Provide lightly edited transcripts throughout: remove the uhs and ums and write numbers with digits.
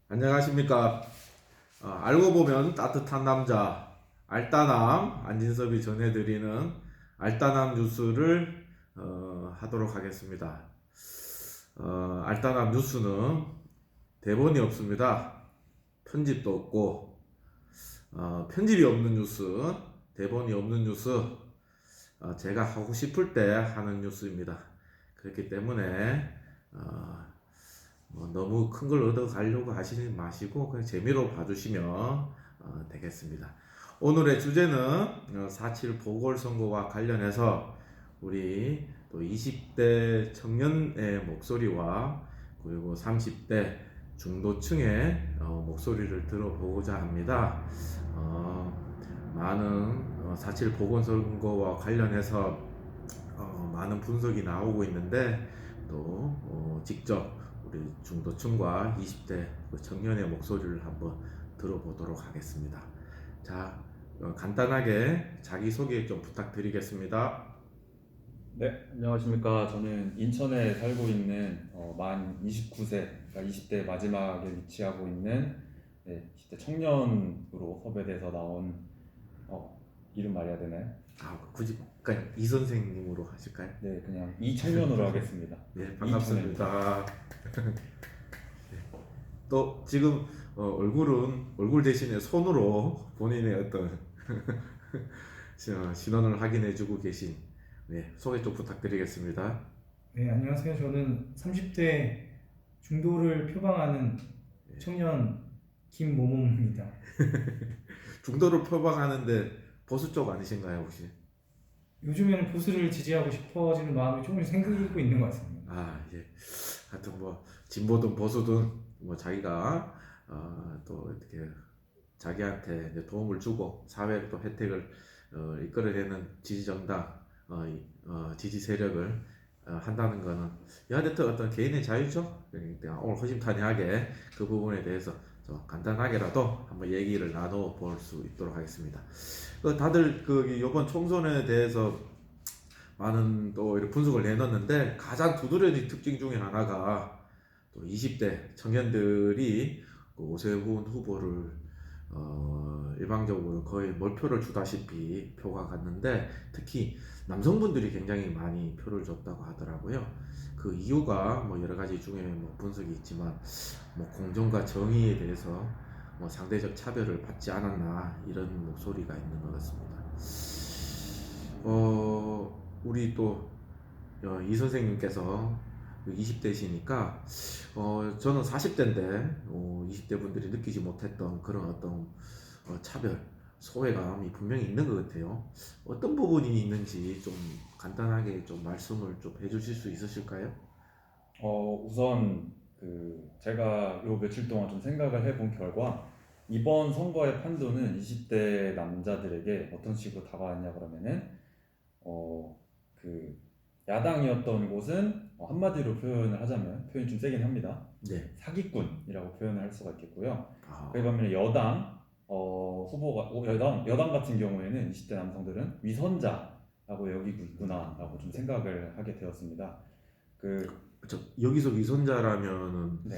안녕하십니까. 알고 보면 따뜻한 남자 알따남 안진섭이 전해드리는 알따남 뉴스를 하도록 하겠습니다. 알따남 뉴스는 대본이 없습니다. 편집도 없고 편집이 없는 뉴스, 대본이 없는 뉴스, 제가 하고 싶을 때 하는 뉴스입니다. 그렇기 때문에 너무 큰 걸 얻어 가려고 하시지 마시고 그냥 재미로 봐주시면 되겠습니다. 오늘의 주제는 4.7 보궐선거와 관련해서 우리 또 20대 청년의 목소리와 그리고 30대 중도층의 목소리를 들어보고자 합니다. 많은 4.7 보궐선거와 관련해서 많은 분석이 나오고 있는데 또 직접 우리 중도층과 20대 청년의 목소리를 한번 들어보도록 하겠습니다. 자, 간단하게 자기소개 좀 부탁드리겠습니다. 네, 안녕하십니까. 저는 인천에 살고 있는 만 29세, 그러니까 20대 마지막에 위치하고 있는 20대 청년으로 섭외돼서 나온 이름 말해야 되나요? 굳이 그냥 이 선생님으로 하실까요? 네, 그냥 이 청년으로 하겠습니다. 네, 반갑습니다. 또 지금 얼굴 대신에 손으로 본인의 어떤 신원을 확인해주고 계신 소개 좀 부탁드리겠습니다. 네, 안녕하세요. 저는 30대 중도를 표방하는 청년 김모모입니다. 중도를 표방하는데 보수 쪽 아니신가요 혹시? 요즘에는 보수를 지지하고 싶어지는 마음이 조금씩 생기고 있는 것 같습니다. 예. 하여튼 진보든 보수든 자기가 또 이렇게 자기한테 이제 도움을 주고 사회에 또 혜택을 이끌어내는 지지 정당, 지지 세력을 한다는 거는 여하튼 어떤 개인의 자유죠. 그러니까 오늘 허심탄회하게 그 부분에 대해서 간단하게라도 한번 얘기를 나눠 볼 수 있도록 하겠습니다. 다들 이번 총선에 대해서 많은 또 이렇게 분석을 내놨는데 가장 두드러진 특징 중에 하나가 또 20대 청년들이 오세훈 후보를 일방적으로 거의 몰표를 주다시피 표가 갔는데 특히 남성분들이 굉장히 많이 표를 줬다고 하더라고요. 그 이유가 여러 가지 중에 분석이 있지만 공정과 정의에 대해서 상대적 차별을 받지 않았나 이런 목소리가 있는 것 같습니다. 우리 또 이 선생님께서 20대시니까 저는 40대인데 20대 분들이 느끼지 못했던 그런 어떤 차별, 소외감이 분명히 있는 것 같아요. 어떤 부분이 있는지 좀 간단하게 좀 말씀을 좀 해주실 수 있으실까요? 우선 제가 요 며칠 동안 좀 생각을 해본 결과 이번 선거의 판도는 20대 남자들에게 어떤 식으로 다가왔냐 그러면은 그 야당이었던 곳은 한마디로 표현을 하자면 표현이 좀 세긴 합니다. 네. 사기꾼이라고 표현을 할 수가 있겠고요. 아, 그에 반면에 여당 여당 같은 경우에는 20대 남성들은 위선자라고 여기고 있구나라고 좀 생각을 하게 되었습니다. 여기서 위선자라면은 네.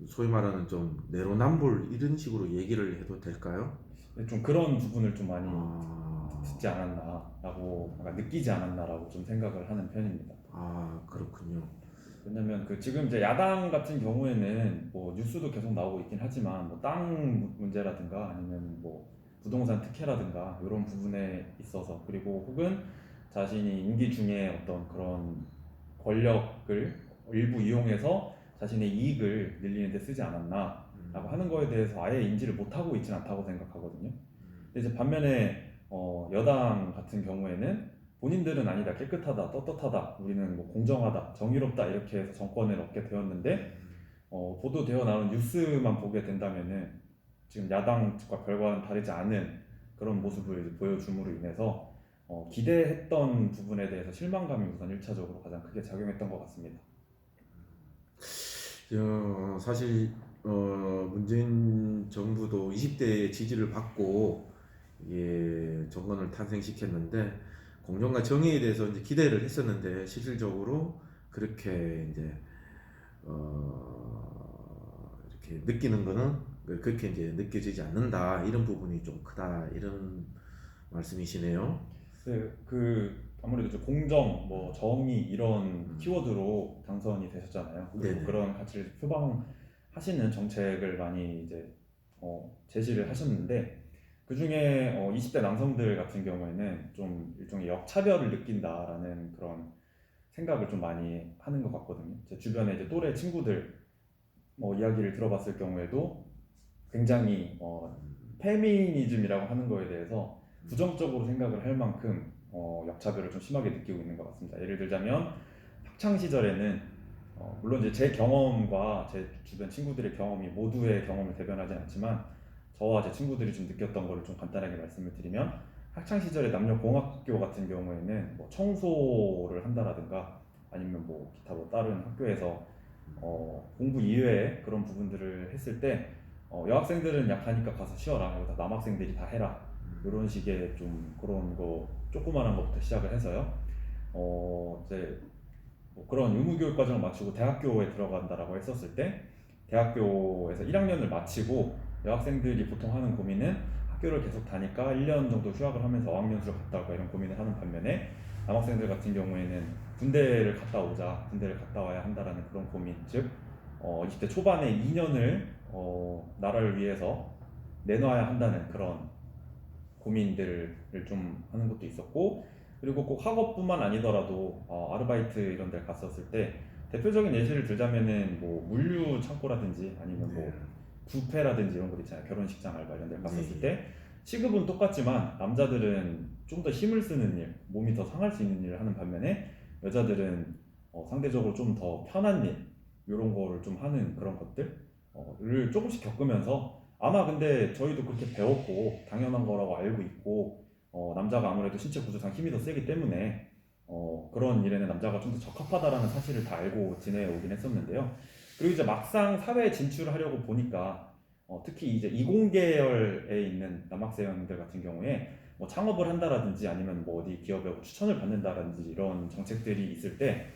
소위 말하는 좀 내로남불 이런 식으로 얘기를 해도 될까요? 좀 그런 부분을 좀 많이 아, 듣지 않았나라고 약간 느끼지 않았나라고 좀 생각을 하는 편입니다. 그렇군요. 왜냐면 지금 이제 야당 같은 경우에는 뉴스도 계속 나오고 있긴 하지만 땅 문제라든가 아니면 부동산 특혜라든가 이런 부분에 있어서 그리고 혹은 자신이 임기 중에 어떤 그런 권력을 일부 이용해서 자신의 이익을 늘리는 데 쓰지 않았나라고 하는 거에 대해서 아예 인지를 못하고 있지는 않다고 생각하거든요. 근데 이제 반면에 여당 같은 경우에는 본인들은 아니다, 깨끗하다, 떳떳하다, 우리는 공정하다, 정의롭다 이렇게 해서 정권을 얻게 되었는데 보도되어 나오는 뉴스만 보게 된다면은 지금 야당 측과 별과는 다르지 않은 그런 모습을 이제 보여줌으로 인해서 기대했던 부분에 대해서 실망감이 우선 1차적으로 가장 크게 작용했던 것 같습니다. 사실 문재인 정부도 20대의 지지를 받고 정권을 탄생시켰는데 공정과 정의에 대해서 이제 기대를 했었는데 실질적으로 그렇게 이제 이렇게 느끼는 거는 그렇게 이제 느껴지지 않는다 이런 부분이 좀 크다 이런 말씀이시네요. 그 아무래도 이제 공정, 뭐 정의 이런 키워드로 당선이 되셨잖아요. 그리고 네네. 그런 가치를 표방하시는 정책을 많이 이제 제시를 하셨는데 그 중에 20대 남성들 같은 경우에는 좀 일종의 역차별을 느낀다라는 그런 생각을 좀 많이 하는 것 같거든요. 제 주변에 이제 또래 친구들 이야기를 들어봤을 경우에도 굉장히 페미니즘이라고 하는 거에 대해서 부정적으로 생각을 할 만큼 역차별을 좀 심하게 느끼고 있는 것 같습니다. 예를 들자면 학창 시절에는 물론 이제 제 경험과 제 주변 친구들의 경험이 모두의 경험을 대변하진 않지만 저와 제 친구들이 좀 느꼈던 거를 좀 간단하게 말씀을 드리면 학창 시절에 남녀 공학학교 같은 경우에는 뭐 청소를 한다라든가 아니면 뭐 기타 뭐 다른 학교에서 공부 이외에 그런 부분들을 했을 때 여학생들은 약하니까 가서 쉬어라. 이거 다 남학생들이 다 해라. 이런 식의 좀 그런 거 조그마한 것부터 시작을 해서요. 이제 뭐 그런 의무교육 과정을 마치고 대학교에 들어간다라고 했었을 때 대학교에서 1학년을 마치고 여학생들이 보통 하는 고민은 학교를 계속 다니까 1년 정도 휴학을 하면서 어학연수를 갔다 올까 이런 고민을 하는 반면에 남학생들 같은 경우에는 군대를 갔다 오자, 군대를 갔다 와야 한다라는 그런 고민, 즉 20대 초반에 2년을 나라를 위해서 내놔야 한다는 그런 고민들을 좀 하는 것도 있었고 그리고 꼭 학업뿐만 아니더라도 아르바이트 이런 데 갔었을 때 대표적인 예시를 들자면은 뭐 물류 창고라든지 아니면 뭐 뷔페라든지 이런 거 있잖아요. 결혼식장 알바 이런 데 갔었을 때 시급은 똑같지만 남자들은 좀 더 힘을 쓰는 일, 몸이 더 상할 수 있는 일을 하는 반면에 여자들은 상대적으로 좀 더 편한 일 이런 거를 좀 하는 그런 것들을 조금씩 겪으면서 아마 근데 저희도 그렇게 배웠고 당연한 거라고 알고 있고 남자가 아무래도 신체 구조상 힘이 더 세기 때문에 그런 일에는 남자가 좀 더 적합하다라는 사실을 다 알고 지내오긴 했었는데요. 그리고 이제 막상 사회에 진출하려고 보니까 특히 이제 이공계열에 있는 남학생들 같은 경우에 뭐 창업을 한다라든지 아니면 뭐 어디 기업에 추천을 받는다라든지 이런 정책들이 있을 때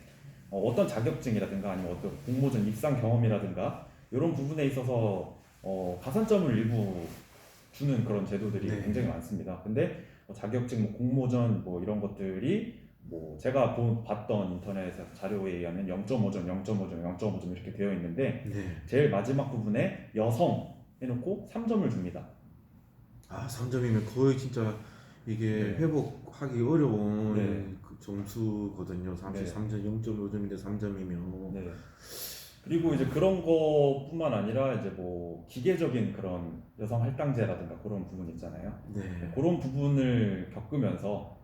어떤 자격증이라든가 아니면 어떤 공모전 입상 경험이라든가 이런 부분에 있어서 가산점을 일부 주는 그런 제도들이 네. 굉장히 많습니다. 근데 자격증, 뭐 공모전 뭐 이런 것들이 뭐 제가 봤던 인터넷 자료에 의하면 0.5점, 0.5점, 0.5점 이렇게 되어 있는데 네. 제일 마지막 부분에 여성 해놓고 3점을 줍니다. 아, 3점이면 거의 진짜 이게 네. 회복하기 어려운 네. 그 점수거든요. 네. 3점, 0.5점인데 3점이면. 네. 그리고 이제 그런 거뿐만 아니라 이제 뭐 기계적인 그런 여성 할당제라든가 그런 부분 있잖아요. 네. 그런 부분을 겪으면서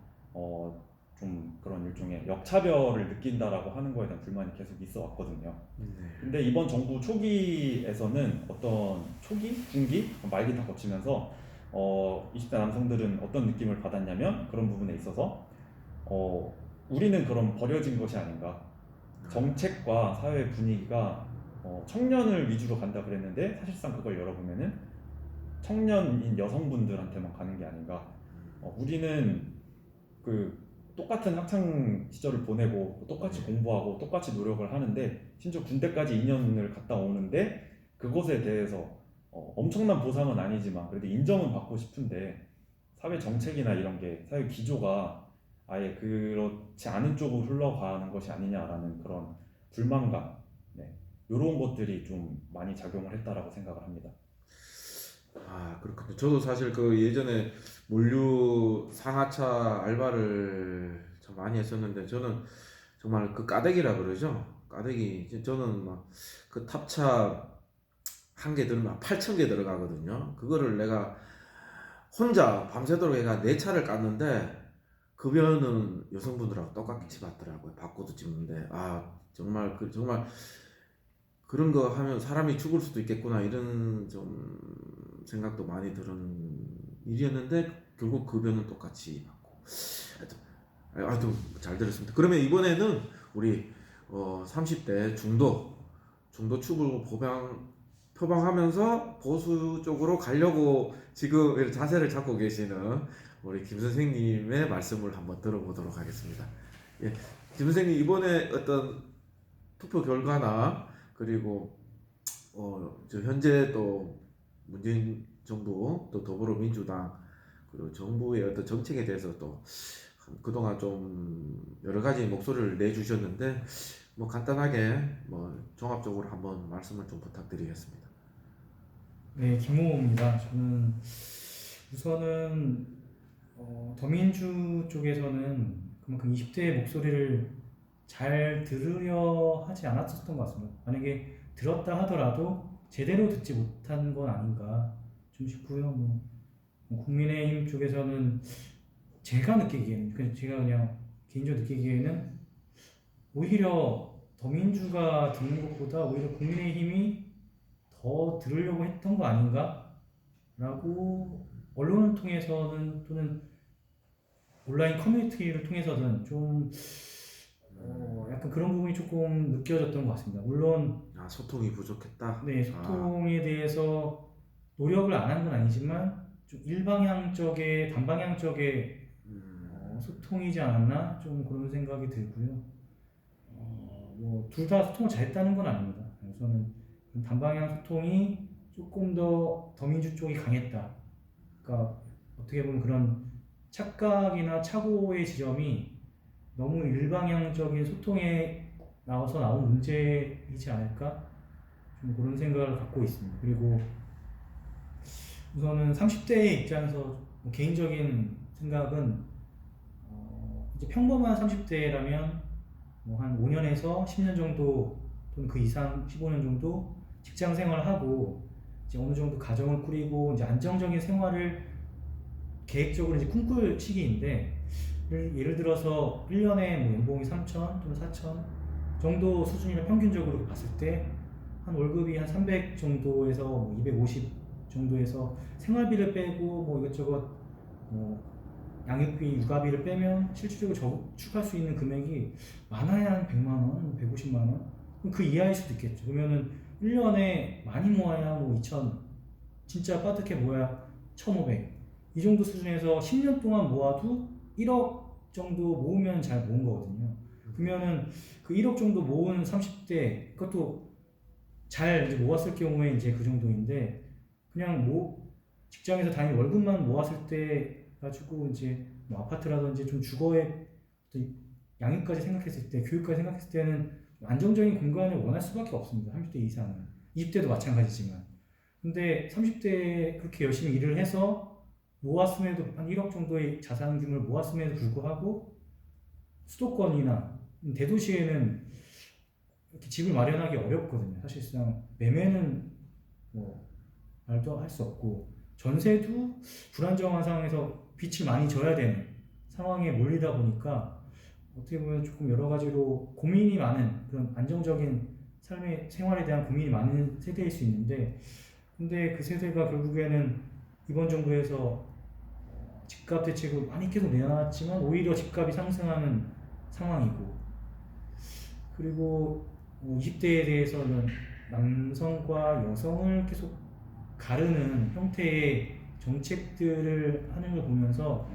좀 그런 일종의 역차별을 느낀다라고 하는 거에 대한 불만이 계속 있어 왔거든요. 네. 근데 이번 정부 초기에서는 어떤 초기, 중기, 말기 다 거치면서 20대 남성들은 어떤 느낌을 받았냐면 그런 부분에 있어서 우리는 그럼 버려진 것이 아닌가. 정책과 사회 분위기가 청년을 위주로 간다 그랬는데 사실상 그걸 열어보면은 청년인 여성분들한테만 가는 게 아닌가. 우리는 그 똑같은 학창 시절을 보내고 똑같이 공부하고 똑같이 노력을 하는데 심지어 군대까지 2년을 갔다 오는데 그것에 대해서 엄청난 보상은 아니지만 그래도 인정은 받고 싶은데 사회 정책이나 이런 게 사회 기조가 아예 그렇지 않은 쪽으로 흘러가는 것이 아니냐라는 그런 불만감, 네, 이런 것들이 좀 많이 작용을 했다라고 생각을 합니다. 아, 그렇군요. 저도 사실 그 예전에 물류 상하차 알바를 참 많이 했었는데 저는 정말 그 까대기라 그러죠. 까대기. 저는 막 그 탑차 한 개 들으면 8,000개 들어가거든요. 그거를 내가 혼자 밤새도록 해가 네 차를 깠는데 급여는 여성분들하고 똑같이 받더라고요. 바꿔도 찍는데 아 정말 정말 그런 거 하면 사람이 죽을 수도 있겠구나 이런 좀 생각도 많이 드는 일이었는데 결국 급여는 똑같이 받고 하여튼 잘 들었습니다. 그러면 이번에는 우리 30대 중도 축을 표방하면서 보수 쪽으로 가려고 지금 이렇게 자세를 잡고 계시는 우리 김 선생님의 말씀을 한번 들어보도록 하겠습니다. 예, 김 선생님 이번에 어떤 투표 결과나 그리고 저 현재 또 문재인 정부 또 더불어민주당 그리고 정부의 어떤 정책에 대해서 또 그동안 좀 여러 가지 목소리를 내주셨는데 뭐 간단하게 뭐 종합적으로 한번 말씀을 좀 부탁드리겠습니다. 네, 김호호입니다. 저는 우선은 더민주 쪽에서는 그만큼 20대의 목소리를 잘 들으려 하지 않았었던 것 같습니다. 만약에 들었다 하더라도 제대로 듣지 못한 건 아닌가 좀 싶고요. 국민의힘 쪽에서는 제가 느끼기에는, 제가 그냥 개인적으로 느끼기에는 오히려 더민주가 듣는 것보다 오히려 국민의힘이 더 들으려고 했던 거 아닌가라고 언론을 통해서는 또는 온라인 커뮤니티를 통해서든 좀 약간 그런 부분이 조금 느껴졌던 것 같습니다. 물론 소통이 부족했다. 네, 소통에 대해서 노력을 안 한 건 아니지만 좀 일방향적의 단방향적의 소통이지 않았나 좀 그런 생각이 들고요. 둘 다 소통을 잘했다는 건 아닙니다. 우선은 단방향 소통이 조금 더 더민주 쪽이 강했다. 그러니까 어떻게 보면 그런 착각이나 착오의 지점이 너무 일방향적인 소통에 나와서 나온 문제이지 않을까? 좀 그런 생각을 갖고 있습니다. 그리고 우선은 30대의 입장에서 개인적인 생각은 이제 평범한 30대라면 한 5년에서 10년 정도 또는 그 이상 15년 정도 직장 생활을 하고 이제 어느 정도 가정을 꾸리고 이제 안정적인 생활을 계획적으로 이제 꿈꿀 시기인데 예를 들어서 1년에 뭐 연봉이 3천 또는 4천 정도 수준이라 평균적으로 봤을 때 한 월급이 한 300 정도에서 뭐 250 정도에서 생활비를 빼고 뭐 이것저것 뭐 양육비, 육아비를 빼면 실질적으로 저축할 수 있는 금액이 많아야 한 100만 원, 150만 원? 그럼 그 이하일 수도 있겠죠. 그러면은 1년에 많이 모아야 뭐 2천, 진짜 빠듯해 모아야 1,500. 이 정도 수준에서 10년 동안 모아도 1억 정도 모으면 잘 모은 거거든요. 그러면은 그 1억 정도 모은 30대, 그것도 잘 이제 모았을 경우에 이제 그 정도인데, 그냥 직장에서 단위 월급만 모았을 때 가지고 이제 뭐 아파트라든지 좀 주거의 양육까지 생각했을 때, 교육까지 생각했을 때는 안정적인 공간을 원할 수밖에 없습니다. 30대 이상은. 20대도 마찬가지지만. 근데 30대에 그렇게 열심히 일을 해서 모았음에도 한 1억 정도의 자산 규모를 모았음에도 불구하고 수도권이나 대도시에는 이렇게 집을 마련하기 어렵거든요. 사실상 매매는 뭐 말도 할 수 없고 전세도 불안정한 상황에서 빚을 많이 져야 되는 상황에 몰리다 보니까 어떻게 보면 조금 여러 가지로 고민이 많은 그런 안정적인 삶의 생활에 대한 고민이 많은 세대일 수 있는데 근데 그 세대가 결국에는 이번 정부에서 집값 대책을 많이 계속 내놨지만 오히려 집값이 상승하는 상황이고 그리고 20대에 대해서는 남성과 여성을 계속 가르는 형태의 정책들을 하는 걸 보면서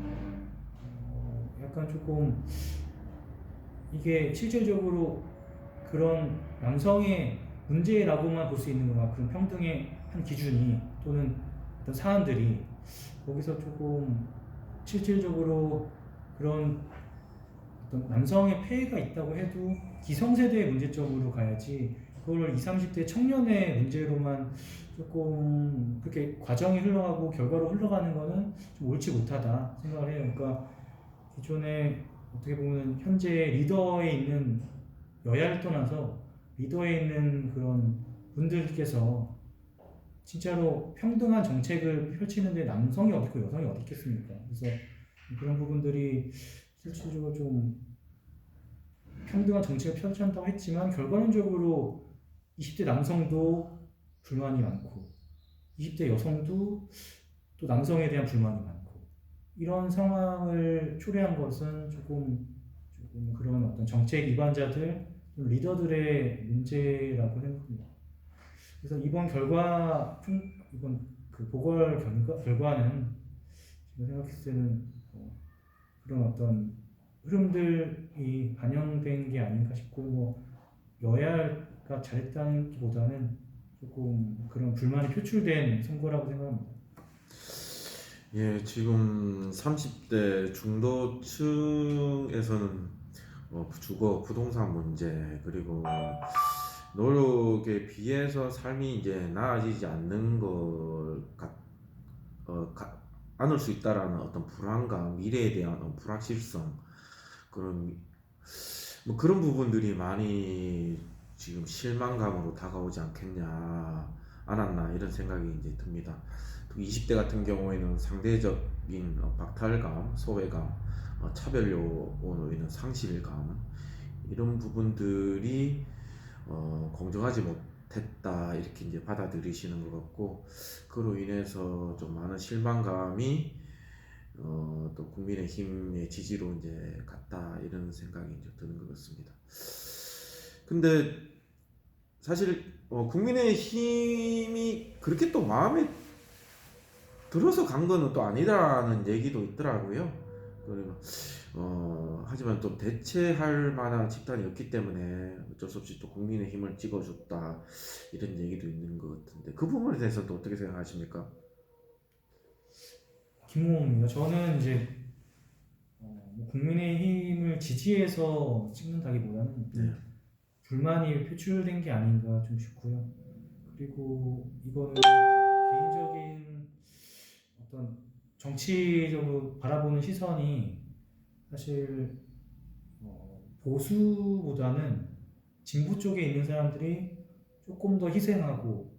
약간 조금 이게 실질적으로 그런 남성의 문제라고만 볼 수 있는 건가 그런 평등의 한 기준이 또는 어떤 사안들이 거기서 조금 실질적으로 그런 어떤 남성의 폐해가 있다고 해도 기성세대의 문제점으로 가야지 그걸 20, 30대 청년의 문제로만 조금 그렇게 과정이 흘러가고 결과로 흘러가는 거는 좀 옳지 못하다 생각을 해요. 그러니까 기존에 어떻게 보면 현재 리더에 있는 여야를 떠나서 리더에 있는 그런 분들께서 진짜로 평등한 정책을 펼치는데 남성이 어디 있고 여성이 어디 있겠습니까? 그래서 그런 부분들이 실질적으로 좀 평등한 정책을 펼쳐한다고 했지만 결과론적으로 20대 남성도 불만이 많고 20대 여성도 또 남성에 대한 불만이 많고 이런 상황을 초래한 것은 조금 그런 어떤 정책 위반자들 리더들의 문제라고 생각합니다. 그래서 이번 그 보궐 결과는 제가 생각했을 때는 그런 어떤 흐름들이 반영된 게 아닌가 싶고 여야가 잘했다는 기보다는 조금 그런 불만이 표출된 선거라고 생각합니다. 예, 지금 30대 중도층에서는 주거, 부동산 문제, 그리고 노력에 비해서 삶이 이제 나아지지 않는 않을 수 있다라는 어떤 불안감, 미래에 대한 불확실성, 그런 뭐 그런 부분들이 많이 지금 실망감으로 다가오지 않았나 이런 생각이 이제 듭니다. 20대 같은 경우에는 상대적인 박탈감, 소외감, 차별요로 인한 상실감 이런 부분들이 공정하지 못했다 이렇게 이제 받아들이시는 것 같고 그로 인해서 좀 많은 실망감이 또 국민의힘의 지지로 이제 갔다 이런 생각이 이제 드는 것 같습니다. 근데 사실 국민의힘이 그렇게 또 마음에 들어서 간 거는 또 아니다라는 얘기도 있더라고요. 그리고 하지만 좀 대체할 만한 집단이 없기 때문에 어쩔 수 없이 또 국민의힘을 찍어줬다 이런 얘기도 있는 것 같은데 그 부분에 대해서도 어떻게 생각하십니까? 김무호입니다. 저는 이제 뭐 국민의힘을 지지해서 찍는다기보다는 네. 불만이 표출된 게 아닌가 좀 싶고요. 그리고 이거는 개인적인 어떤 정치적으로 바라보는 시선이 사실 보수보다는 진보 쪽에 있는 사람들이 조금 더 희생하고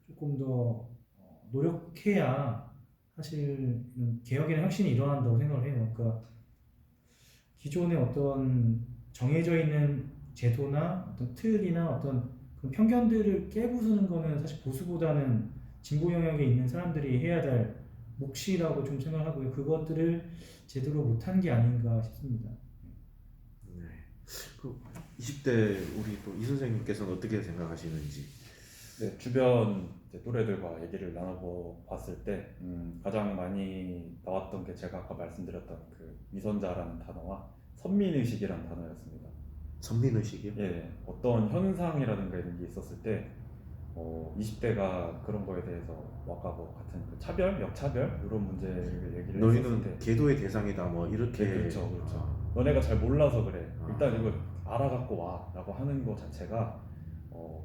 조금 더 노력해야 사실 개혁이나 혁신이 일어난다고 생각을 해요. 그러니까 기존의 어떤 정해져 있는 제도나 어떤 틀이나 어떤 그런 편견들을 깨부수는 거는 사실 보수보다는 진보 영역에 있는 사람들이 해야 될 몫이라고 좀 생각하고요. 그것들을 제대로 못한 게 아닌가 싶습니다. 네. 그 20대 우리 또 이 선생님께서는 어떻게 생각하시는지? 네, 주변 이제 또래들과 얘기를 나눠봤을 때 가장 많이 나왔던 게 제가 아까 말씀드렸던 그 위선자라는 단어와 선민의식이라는 단어였습니다. 선민의식이요? 예, 어떤 현상이라든가 이런 게 있었을 때 20대가 그런 거에 대해서 아까 뭐 같은 그 차별, 역차별 이런 문제를 얘기를 했었을 너희는 때 계도의 대상이다 뭐 이렇게 네, 그렇죠. 너네가 잘 몰라서 그래. 아. 일단 이거 알아갖고 와라고 하는 거 자체가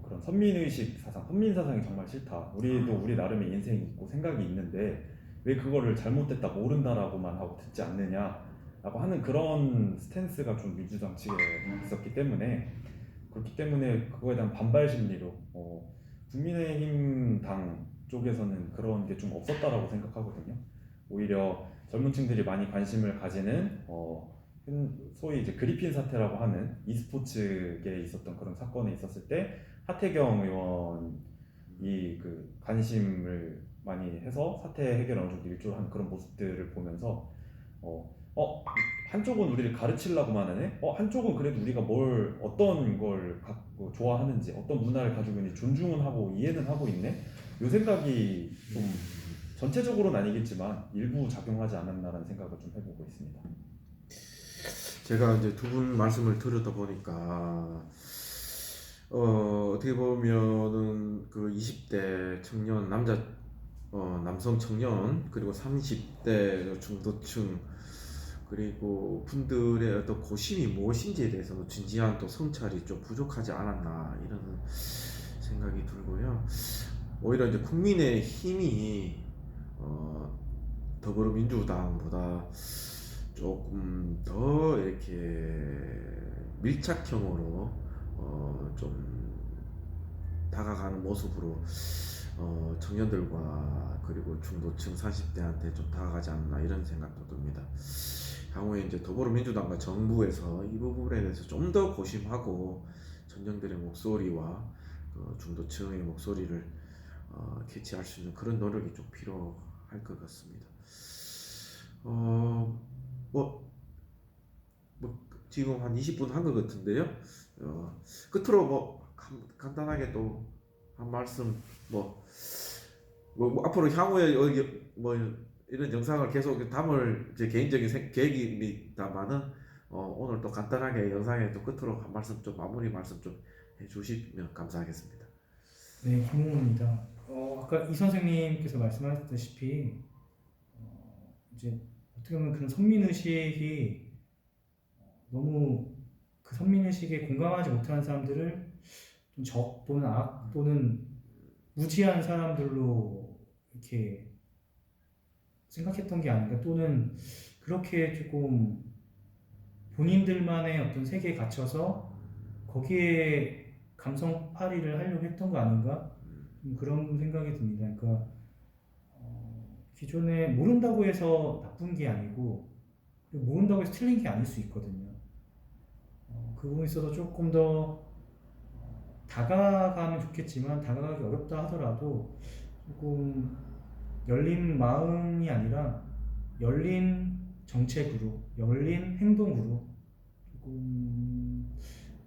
그런 선민의식 사상, 선민사상이 정말 싫다. 우리도 우리 나름의 인생이 있고 생각이 있는데 왜 그거를 잘못됐다 모른다라고만 하고 듣지 않느냐라고 하는 그런 스탠스가 좀 민주당 측에 있었기 때문에 그렇기 때문에 그거에 대한 반발 심리로 국민의힘 당 쪽에서는 그런 게 좀 없었다라고 생각하거든요. 오히려 젊은 층들이 많이 관심을 가지는 소위 이제 그리핀 사태라고 하는 e스포츠계에 있었던 그런 사건에 있었을 때 하태경 의원이 그 관심을 많이 해서 사태 해결 어느 정도 일조를 하는 그런 모습들을 보면서 한쪽은 우리를 가르치려고만 하네. 한쪽은 그래도 우리가 어떤 걸 갖고 좋아하는지, 어떤 문화를 가지고 있는지 존중은 하고 이해는 하고 있네. 요 생각이 좀 전체적으로는 아니겠지만 일부 작용하지 않았나라는 생각을 좀 해보고 있습니다. 제가 이제 두 분 말씀을 들었다 보니까 어떻게 보면은 그 20대 청년 남성 청년 그리고 30대 중도층 그리고 분들의 어떤 고심이 무엇인지에 대해서는 진지한 또 성찰이 좀 부족하지 않았나 이런 생각이 들고요. 오히려 이제 국민의힘이 더불어민주당보다 조금 더 이렇게 밀착형으로 좀 다가가는 모습으로 청년들과 그리고 중도층 40대한테 좀 다가가지 않나 이런 생각도 듭니다. 향후에 이제 더불어민주당과 정부에서 이 부분에 대해서 좀 더 고심하고 청년들의 목소리와 중도층의 목소리를 캐치할 수 있는 그런 노력이 좀 필요할 것 같습니다. 지금 한 20분 한 것 같은데요. 끝으로 간단하게 또 한 말씀 앞으로 향후에 이런 영상을 계속 담을 제 개인적인 계획입니다만은 오늘 또 간단하게 영상에 또 끝으로 한 말씀 좀 마무리 말씀 좀 해주시면 감사하겠습니다. 네, 김홍호입니다. 아까 이 선생님께서 말씀하셨다시피 이제 어떻게 보면 그런 선민의식이 너무 그 선민의식에 공감하지 못하는 사람들을 좀 적 또는 악 또는 무지한 사람들로 이렇게 생각했던 게 아닌가, 또는 그렇게 조금 본인들만의 어떤 세계에 갇혀서 거기에 감성팔이를 하려고 했던 거 아닌가, 좀 그런 생각이 듭니다. 그러니까 기존에 모른다고 해서 나쁜 게 아니고, 그리고 모른다고 해서 틀린 게 아닐 수 있거든요. 그 부분에 있어서 조금 더 다가가면 좋겠지만, 다가가기 어렵다 하더라도 조금 열린 마음이 아니라 열린 정책으로, 열린 행동으로 조금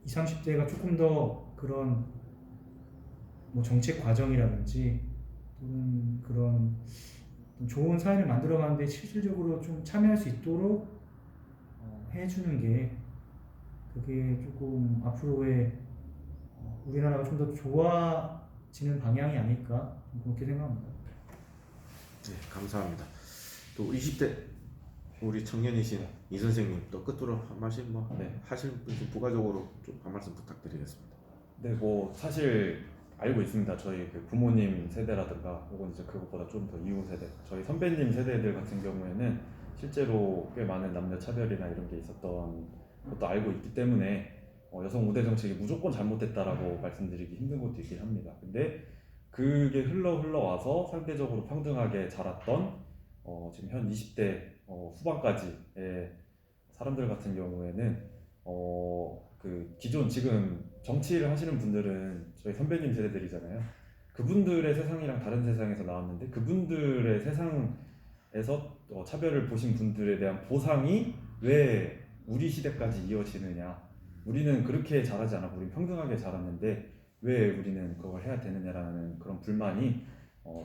20, 30대가 조금 더 그런 뭐 정책 과정이라든지 또는 그런 좋은 사회를 만들어가는데 실질적으로 좀 참여할 수 있도록 해주는 게, 그게 조금 앞으로의 우리나라가 좀 더 좋아지는 방향이 아닐까, 그렇게 생각합니다. 네, 감사합니다. 또 20대 우리 청년이신 이 선생님 또 끝으로 한 말씀 뭐 네. 하실 분 좀 부가적으로 좀 한 말씀 부탁드리겠습니다. 네, 뭐 사실 알고 있습니다. 저희 그 부모님 세대라든가 혹은 이제 그것보다 좀 더 이후 세대, 저희 선배님 세대들 같은 경우에는 실제로 꽤 많은 남녀 차별이나 이런 게 있었던 것도 알고 있기 때문에 여성 우대 정책이 무조건 잘못됐다라고 말씀드리기 힘든 것도 있긴 합니다. 근데 그게 흘러와서 상대적으로 평등하게 자랐던 지금 현 20대 후반까지의 사람들 같은 경우에는 그 기존 지금 정치를 하시는 분들은 저희 선배님 세대들이잖아요. 그분들의 세상이랑 다른 세상에서 나왔는데, 그분들의 세상에서 차별을 보신 분들에 대한 보상이 왜 우리 시대까지 이어지느냐, 우리는 그렇게 자라지 않았고 우리는 평등하게 자랐는데 왜 우리는 그걸 해야 되느냐라는 그런 불만이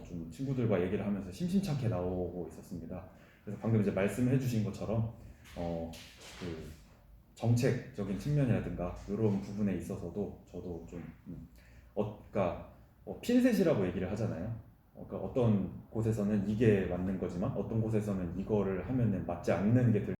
좀 친구들과 얘기를 하면서 심심찮게 나오고 있었습니다. 그래서 방금 이제 말씀해 주신 것처럼 그 정책적인 측면이라든가 이런 부분에 있어서도 저도 좀 그러니까 핀셋이라고 얘기를 하잖아요. 그러니까 어떤 곳에서는 이게 맞는 거지만 어떤 곳에서는 이거를 하면은 맞지 않는 게 될